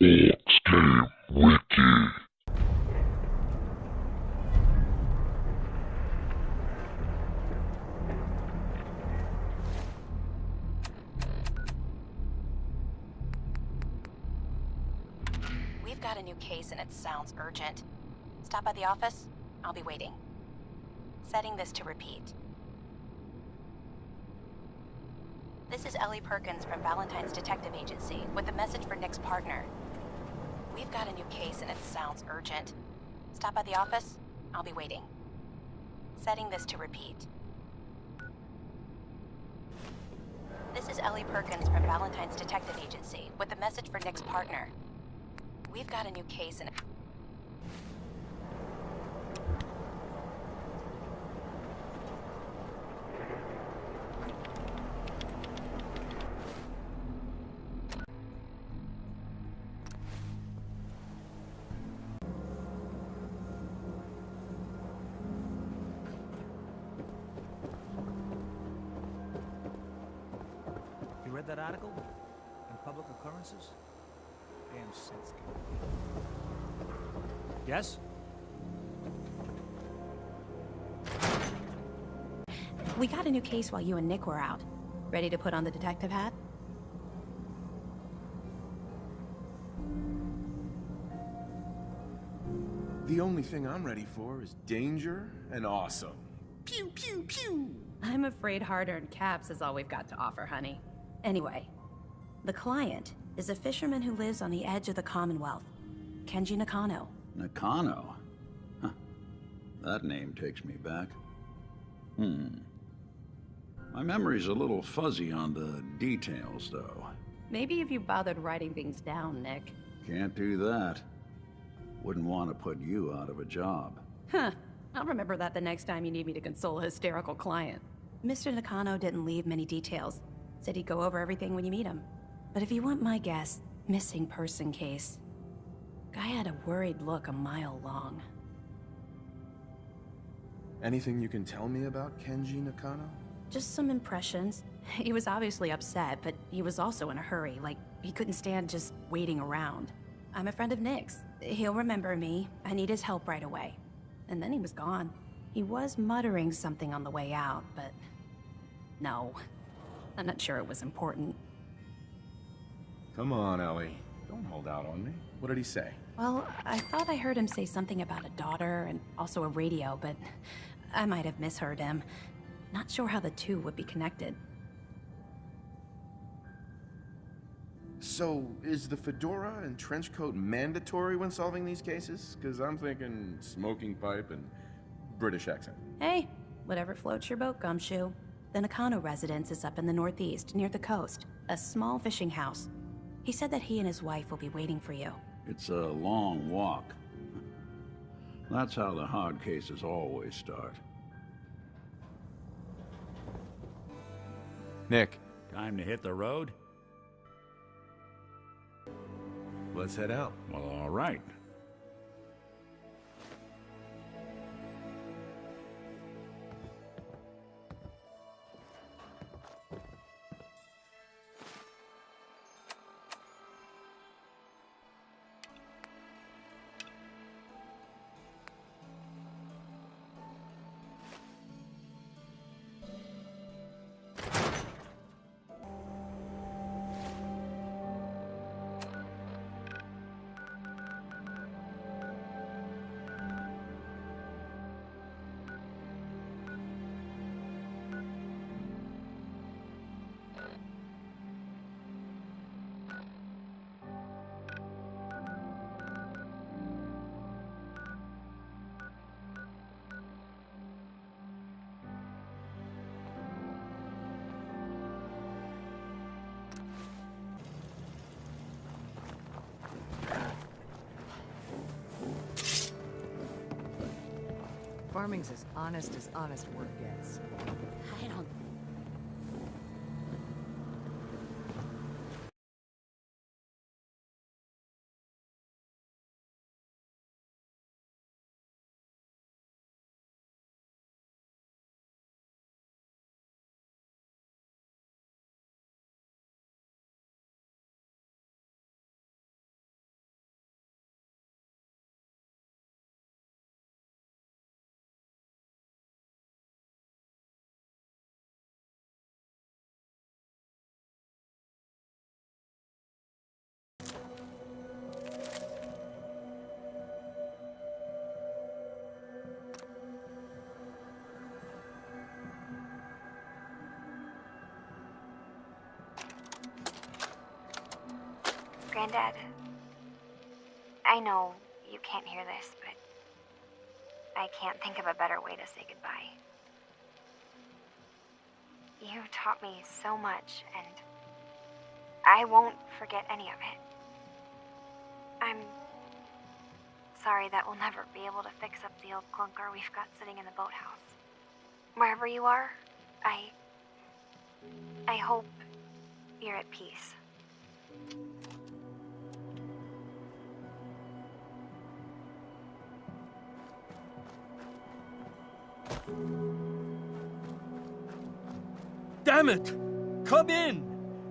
Game Wiki. We've got a new case and it sounds urgent. Stop by the office? I'll be waiting. Setting this to repeat. This is Ellie Perkins from Valentine's Detective Agency with a message for Nick's partner. We've got a new case and it sounds urgent. Stop by the office? I'll be waiting. Setting this to repeat. This is Ellie Perkins from Valentine's Detective Agency with a message for Nick's partner. We've got a new case and... You read that article? In Public Occurrences? Damn sensitive. Yes? We got a new case while you and Nick were out. Ready to put on the detective hat? The only thing I'm ready for is danger and awesome. Pew, pew, pew! I'm afraid hard-earned caps is all we've got to offer, honey. Anyway, the client is a fisherman who lives on the edge of the Commonwealth, Kenji Nakano. Nakano? Huh. That name takes me back. My memory's a little fuzzy on the details, though. Maybe if you bothered writing things down, Nick. Can't do that. Wouldn't want to put you out of a job. Huh. I'll remember that the next time you need me to console a hysterical client. Mr. Nakano didn't leave many details. Said he'd go over everything when you meet him. But if you want my guess, missing person case. Guy had a worried look a mile long. Anything you can tell me about Kenji Nakano? Just some impressions. He was obviously upset, but he was also in a hurry, like he couldn't stand just waiting around. I'm a friend of Nick's. He'll remember me. I need his help right away. And then he was gone. He was muttering something on the way out, but... no. I'm not sure it was important. Come on, Ellie. Don't hold out on me. What did he say? Well, I thought I heard him say something about a daughter and also a radio, but I might have misheard him. Not sure how the two would be connected. So, is the fedora and trench coat mandatory when solving these cases? Because I'm thinking smoking pipe and British accent. Hey, whatever floats your boat, Gumshoe. The Nakano residence is up in the northeast, near the coast. A small fishing house. He said that he and his wife will be waiting for you. It's a long walk. That's how the hard cases always start. Nick, Time to hit the road? let's head out. Well, all right. Farming's as honest work gets. I don't Granddad, I know you can't hear this, but I can't think of a better way to say goodbye. You taught me so much, and I won't forget any of it. I'm sorry that we'll never be able to fix up the old clunker we've got sitting in the boathouse. Wherever you are, I hope you're at peace. Damn it! Come in!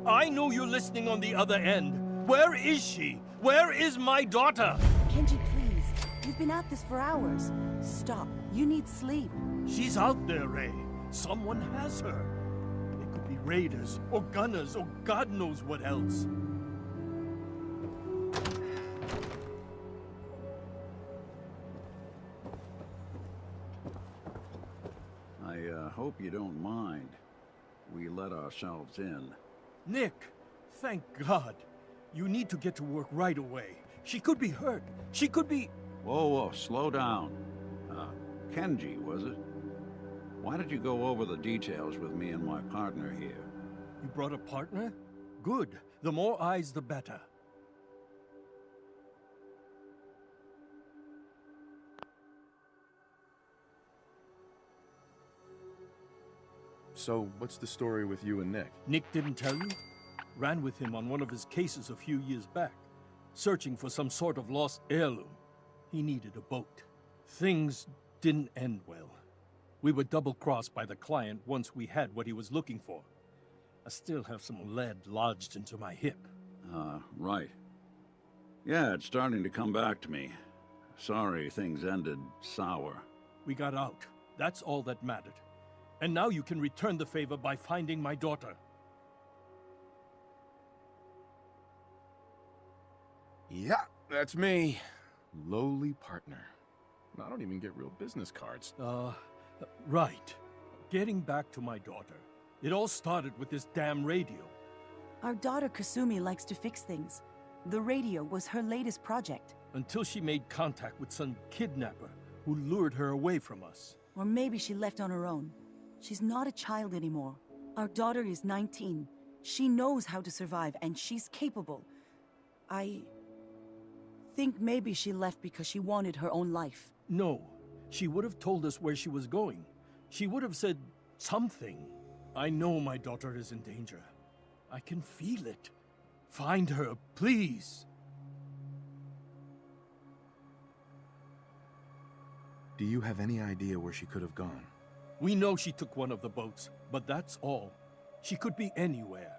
I know you're listening on the other end. Where is she? Where is my daughter? Kenji, please. You've been at this for hours. Stop. You need sleep. She's out there, Ray. Someone has her. They could be raiders, or gunners, or God knows what else. I hope you don't mind. We let ourselves in. Nick, thank God. You need to get to work right away. She could be hurt. She could be... Whoa, slow down. Kenji, was it? Why did you go over the details with me and my partner here? You brought a partner? Good. The more eyes, the better. So, what's the story with you and Nick? Nick didn't tell you? Ran with him on one of his cases a few years back, searching for some sort of lost heirloom. He needed a boat. Things didn't end well. We were double-crossed by the client once we had what he was looking for. I still have some lead lodged into my hip. Right. Yeah, it's starting to come back to me. Sorry things ended sour. We got out. That's all that mattered. And now you can return the favor by finding my daughter. Yeah, that's me. Lowly partner. I don't even get real business cards. Right. Getting back to my daughter. It all started with this damn radio. Our daughter Kasumi likes to fix things. The radio was her latest project. Until she made contact with some kidnapper who lured her away from us. Or maybe she left on her own. She's not a child anymore. Our daughter is 19. She knows how to survive, and she's capable. I think maybe she left because she wanted her own life. No. She would have told us where she was going. She would have said something. I know my daughter is in danger. I can feel it. Find her, please. Do you have any idea where she could have gone? We know she took one of the boats, but that's all. She could be anywhere.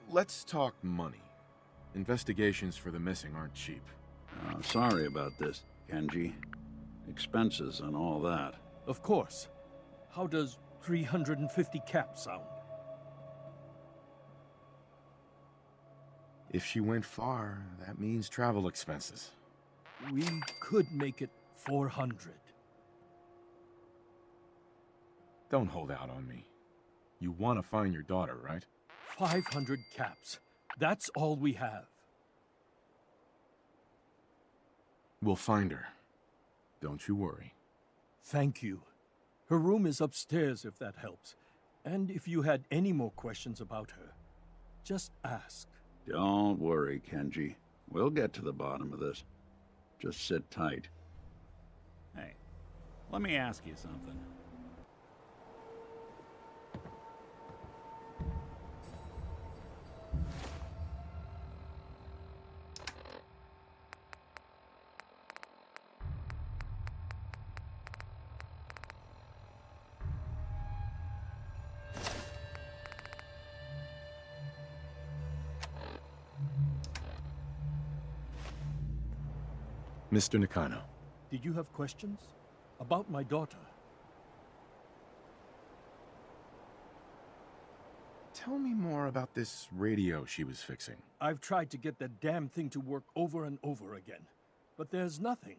Let's talk money. Investigations for the missing aren't cheap. Sorry about this, Kenji. Expenses and all that. Of course. How does 350 caps sound? If she went far, that means travel expenses. We could make it 400. Don't hold out on me. You want to find your daughter, right? 500 caps. That's all we have. We'll find her. Don't you worry. Thank you. Her room is upstairs if that helps. And if you had any more questions about her, just ask. Don't worry, Kenji. We'll get to the bottom of this. Just sit tight. Hey, let me ask you something. Mr. Nakano. Did you have questions? About my daughter? Tell me more about this radio she was fixing. I've tried to get that damn thing to work over and over again, but there's nothing.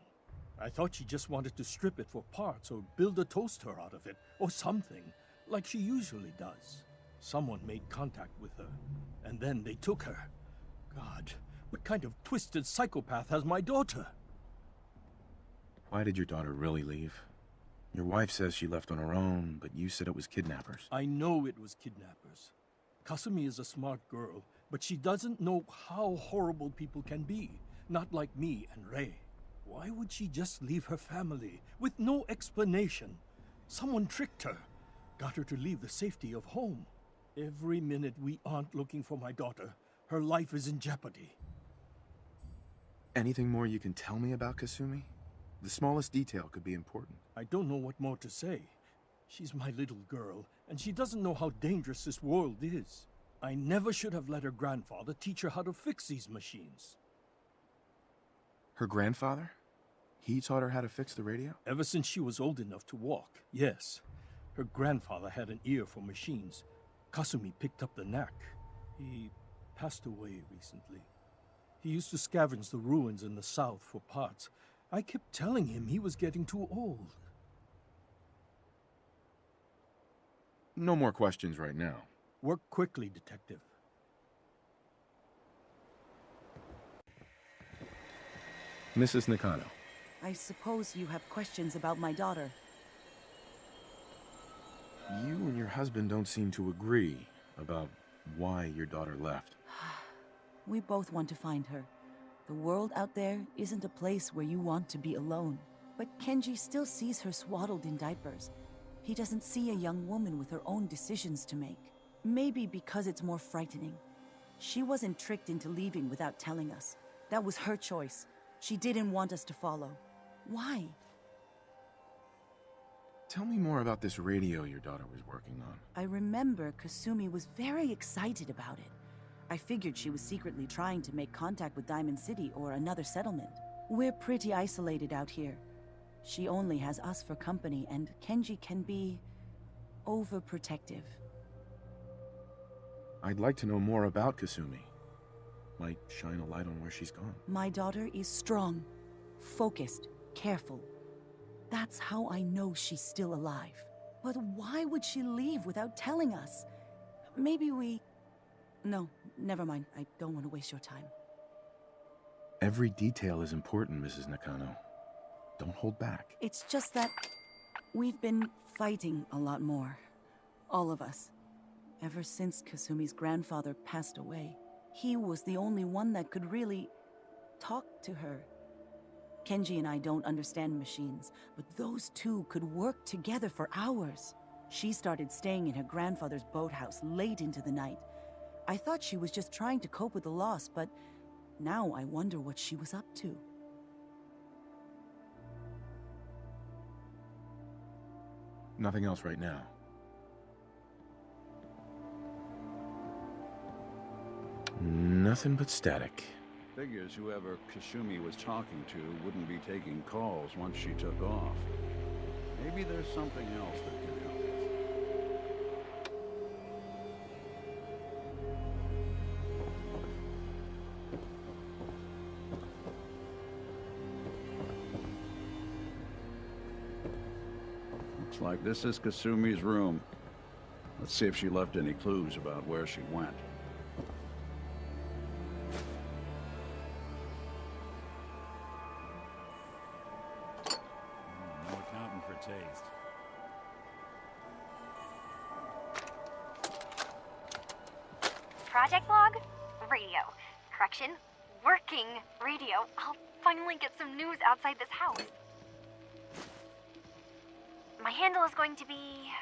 I thought she just wanted to strip it for parts or build a toaster out of it, or something. like she usually does. Someone made contact with her, and then they took her. God, what kind of twisted psychopath has my daughter? Why did your daughter really leave? Your wife says she left on her own, but you said it was kidnappers. I know it was kidnappers. Kasumi is a smart girl, but she doesn't know how horrible people can be. Not like me and Ray. Why would she just leave her family with no explanation? Someone tricked her. Got her to leave the safety of home. Every minute we aren't looking for my daughter, her life is in jeopardy. Anything more you can tell me about Kasumi? The smallest detail could be important. I don't know what more to say. She's my little girl, and she doesn't know how dangerous this world is. I never should have let her grandfather teach her how to fix these machines. Her grandfather? He taught her how to fix the radio? Ever since she was old enough to walk, yes. Her grandfather had an ear for machines. Kasumi picked up the knack. He passed away recently. He used to scavenge the ruins in the south for parts. I kept telling him he was getting too old. No more questions right now. Work quickly, Detective. Mrs. Nakano. I suppose you have questions about my daughter. You and your husband don't seem to agree about why your daughter left. We both want to find her. The world out there isn't a place where you want to be alone. But Kenji still sees her swaddled in diapers. He doesn't see a young woman with her own decisions to make. Maybe because it's more frightening. She wasn't tricked into leaving without telling us. That was her choice. She didn't want us to follow. Why? Tell me more about this radio your daughter was working on. I remember Kasumi was very excited about it. I figured she was secretly trying to make contact with Diamond City or another settlement. We're pretty isolated out here. She only has us for company, and Kenji can be overprotective. I'd like to know more about Kasumi. Might shine a light on where she's gone. My daughter is strong, focused, careful. That's how I know she's still alive. But why would she leave without telling us? Maybe we... No, never mind. I don't want to waste your time. Every detail is important, Mrs. Nakano. Don't hold back. It's just that we've been fighting a lot more. All of us. Ever since Kasumi's grandfather passed away. He was the only one that could really talk to her. Kenji and I don't understand machines, but those two could work together for hours. She started staying in her grandfather's boathouse late into the night. I thought she was just trying to cope with the loss, but now I wonder what she was up to. Nothing else right now. Nothing but static. Figures whoever Kasumi was talking to wouldn't be taking calls once she took off. Maybe there's something else that can help. Looks like this is Kasumi's room. Let's see if she left any clues about where she went. No accounting for taste. Project log? Radio. Correction, working radio. I'll finally get some news outside this house. My handle is going to be...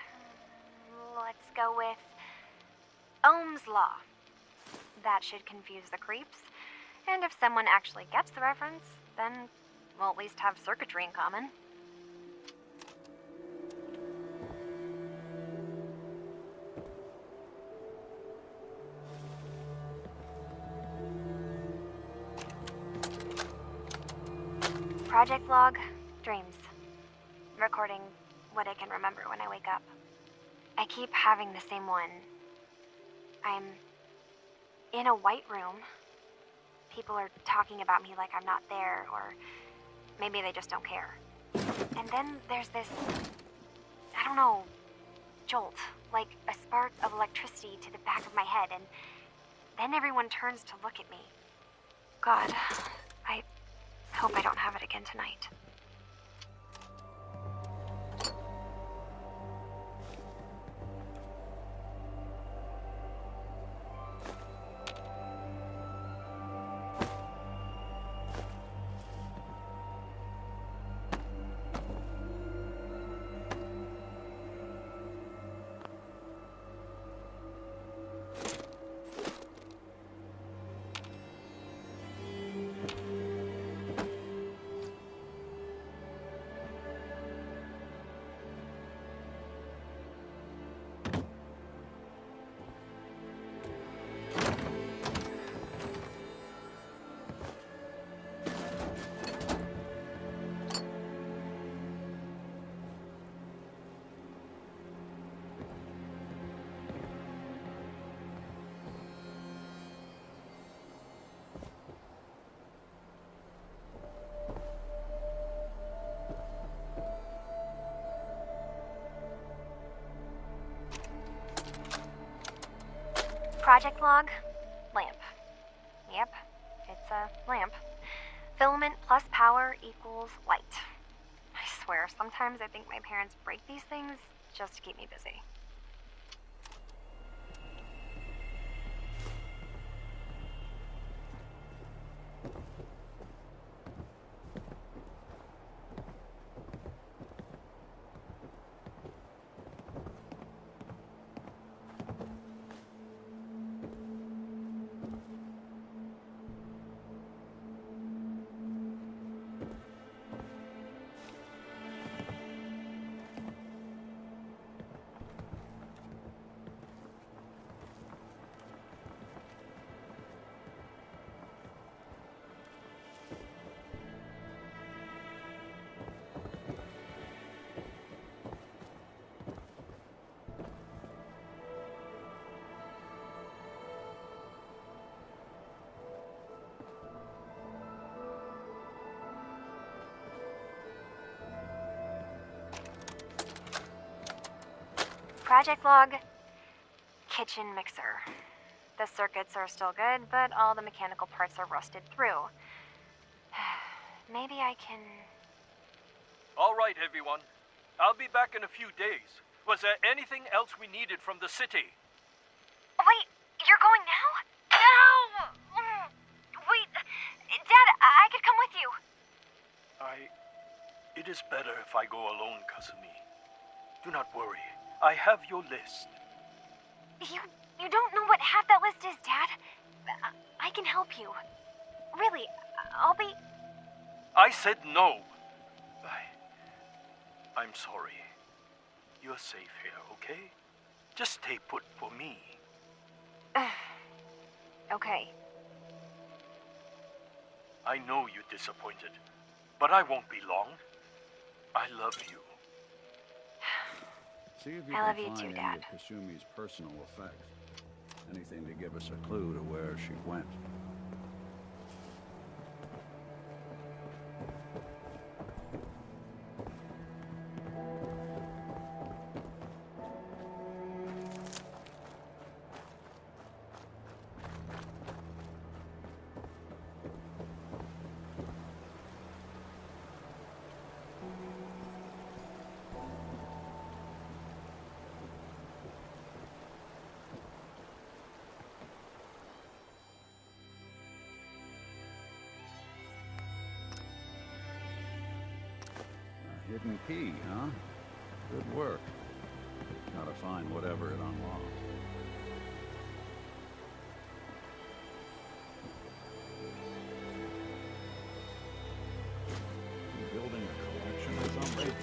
let's go with... Ohm's Law. That should confuse the creeps. And if someone actually gets the reference, then we'll at least have circuitry in common. Project log, dreams. Recording what I can remember when I wake up. I keep having the same one. I'm in a white room. People are talking about me like I'm not there, or maybe they just don't care. And then there's this, I don't know, jolt, like a spark of electricity to the back of my head, and then everyone turns to look at me. God, I hope I don't have it again tonight. Project log, lamp. Yep, it's a lamp. Filament plus power equals light. I swear, sometimes I think my parents break these things just to keep me busy. Project log, kitchen mixer. The circuits are still good, but all the mechanical parts are rusted through. Maybe I can... All right, everyone. I'll be back in a few days. Was there anything else we needed from the city? Wait, you're going now? No! Wait, Dad, I could come with you. It is better if I go alone, Kasumi. Do not worry. I have your list. You don't know what half that list is, Dad. I can help you. Really, I'll be... I said no. I'm sorry. You're safe here, okay? Just stay put for me. Okay. I know you're disappointed, but I won't be long. I love you. See if you I love can you find too, any Dad. of Kashumi's personal effects. Anything to give us a clue to where she went. Hidden key, huh? Good work. Gotta find whatever it unlocks. You building a collection or something?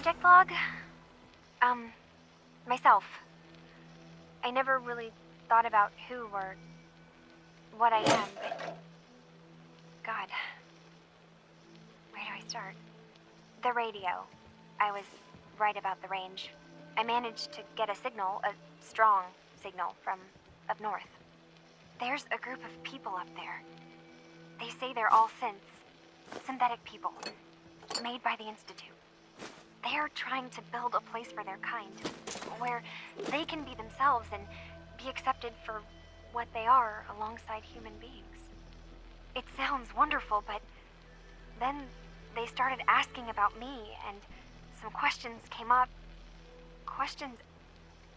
project log? Myself. I never really thought about who or what I am, but... God. Where do I start? The radio. I was right about the range. I managed to get a signal, a strong signal, from up north. There's a group of people up there. They say they're all synths. Synthetic people. Made by the Institute. They're trying to build a place for their kind, where they can be themselves and be accepted for what they are alongside human beings. It sounds wonderful, but then they started asking about me, and some questions came up. Questions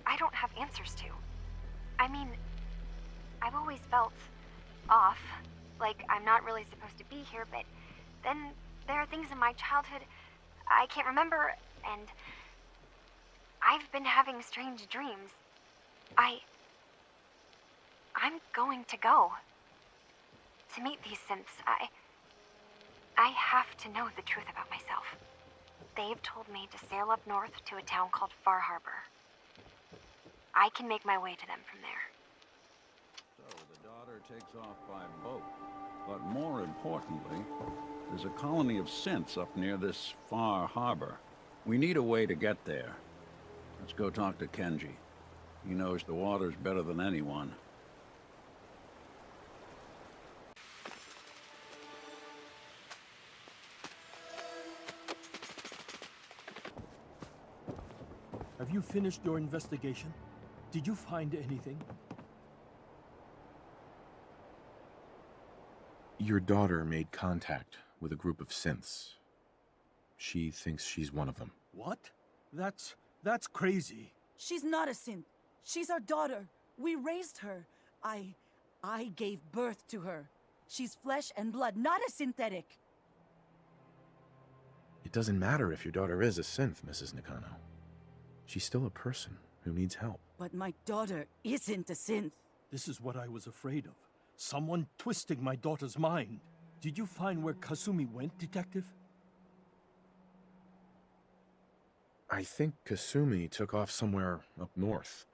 I don't have answers to. I mean, I've always felt off, like I'm not really supposed to be here, but then there are things in my childhood I can't remember, and I've been having strange dreams. I'm going to go. To meet these synths, I have to know the truth about myself. They've told me to sail up north to a town called Far Harbor. I can make my way to them from there. So the daughter takes off by boat. But more importantly, there's a colony of synths up near this Far Harbor. We need a way to get there. Let's go talk to Kenji. He knows the waters better than anyone. Have you finished your investigation? Did you find anything? Your daughter made contact with a group of synths. She thinks she's one of them. What? That's crazy. She's not a synth. She's our daughter. We raised her. I gave birth to her. She's flesh and blood, not a synthetic. It doesn't matter if your daughter is a synth, Mrs. Nakano. She's still a person who needs help. But my daughter isn't a synth. This is what I was afraid of. Someone twisting my daughter's mind. Did you find where Kasumi went, Detective? I think Kasumi took off somewhere up north.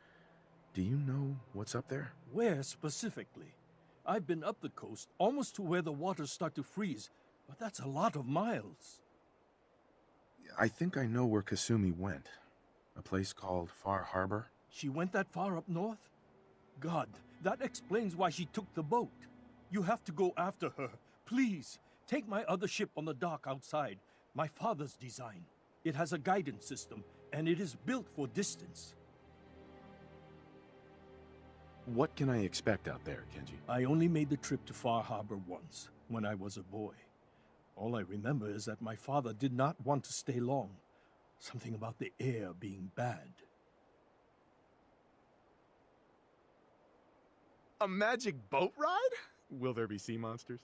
Do you know what's up there? Where specifically? I've been up the coast, almost to where the waters start to freeze, but that's a lot of miles. I think I know where Kasumi went. A place called Far Harbor. She went that far up north? God, that explains why she took the boat. You have to go after her. Please, take my other ship on the dock outside. My father's design. It has a guidance system, and it is built for distance. What can I expect out there, Kenji? I only made the trip to Far Harbor once, when I was a boy. All I remember is that my father did not want to stay long. Something about the air being bad. A magic boat ride? Will there be sea monsters?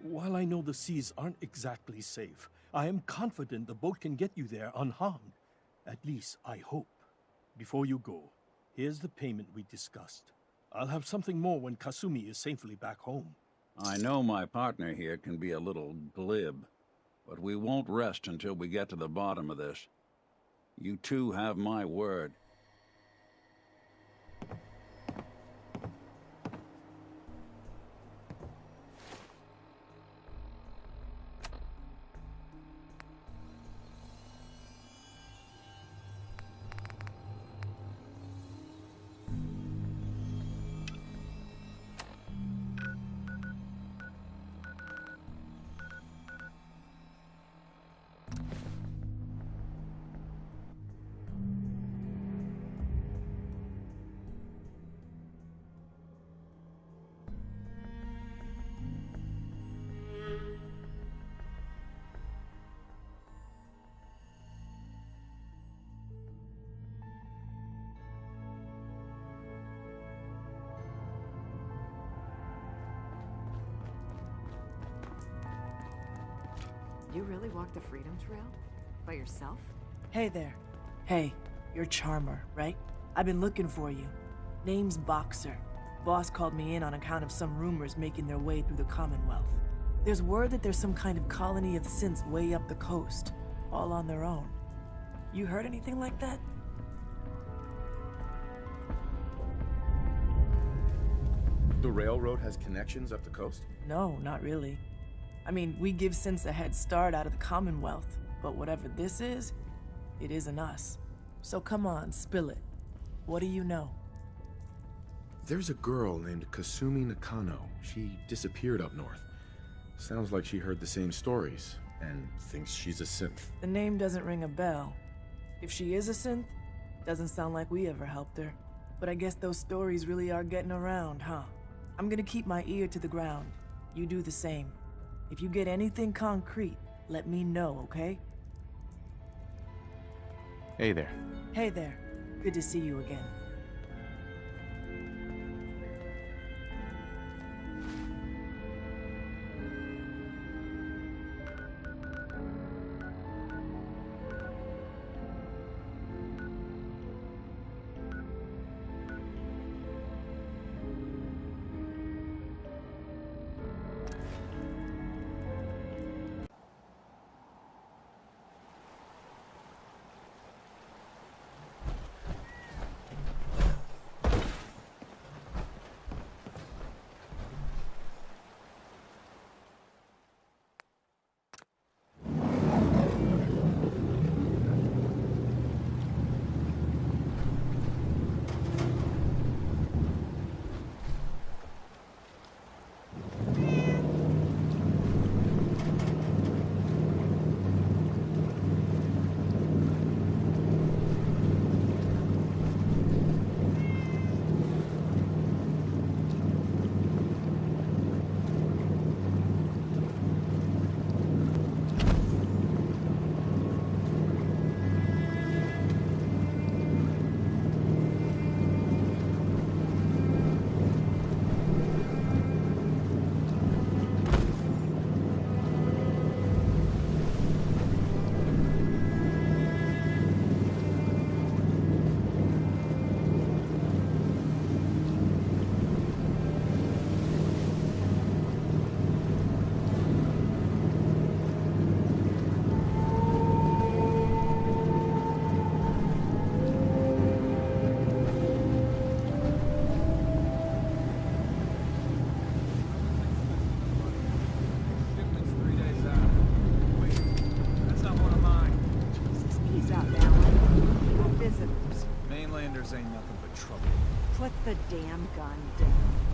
While I know the seas aren't exactly safe, I am confident the boat can get you there unharmed. At least, I hope. Before you go, here's the payment we discussed. I'll have something more when Kasumi is safely back home. I know my partner here can be a little glib, but we won't rest until we get to the bottom of this. You two have my word. You really walked the Freedom Trail? By yourself? Hey there. Hey, you're Charmer, right? I've been looking for you. Name's Boxer. Boss called me in on account of some rumors making their way through the Commonwealth. There's word that there's some kind of colony of synths way up the coast, all on their own. You heard anything like that? The railroad has connections up the coast? No, not really. I mean, we give synths a head start out of the Commonwealth, but whatever this is, it isn't us. So come on, spill it. What do you know? There's a girl named Kasumi Nakano. She disappeared up north. Sounds like she heard the same stories, and thinks she's a synth. The name doesn't ring a bell. If she is a synth, doesn't sound like we ever helped her. But I guess those stories really are getting around, huh? I'm gonna keep my ear to the ground. You do the same. If you get anything concrete, let me know, okay? Hey there. Hey there. Good to see you again. Mainlanders ain't nothing but trouble. Put the damn gun down.